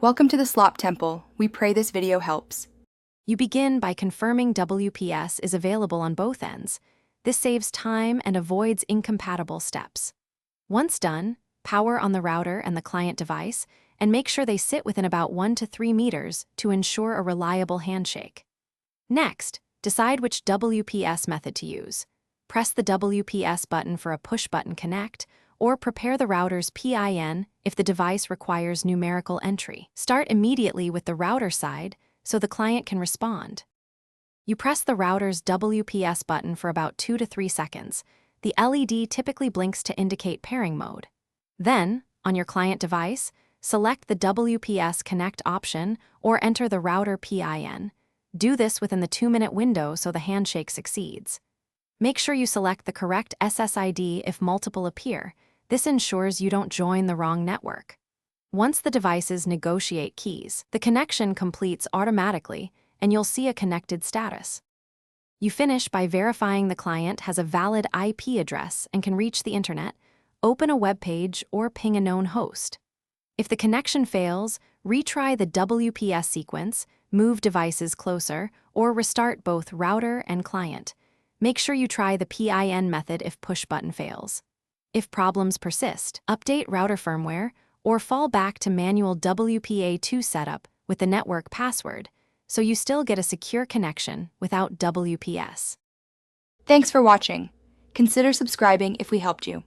Welcome to the Slop Temple. We pray this video helps. You begin by confirming WPS is available on both ends. This saves time and avoids incompatible steps. Once done, power on the router and the client device, and make sure they sit within about 1 to 3 meters to ensure a reliable handshake. Next, decide which WPS method to use. Press the WPS button for a push-button connect, or prepare the router's PIN if the device requires numerical entry. Start immediately with the router side so the client can respond. You press the router's WPS button for about 2 to 3 seconds. The LED typically blinks to indicate pairing mode. Then, on your client device, select the WPS connect option or enter the router PIN. Do this within the 2-minute window so the handshake succeeds. Make sure you select the correct SSID if multiple appear. This ensures you don't join the wrong network. Once the devices negotiate keys, the connection completes automatically and you'll see a connected status. You finish by verifying the client has a valid IP address and can reach the internet, open a web page, or ping a known host. If the connection fails, retry the WPS sequence, move devices closer, or restart both router and client. Make sure you try the PIN method if push button fails. If problems persist, update router firmware or fall back to manual WPA2 setup with the network password, so you still get a secure connection without WPS. Thanks for watching. Consider subscribing if we helped you.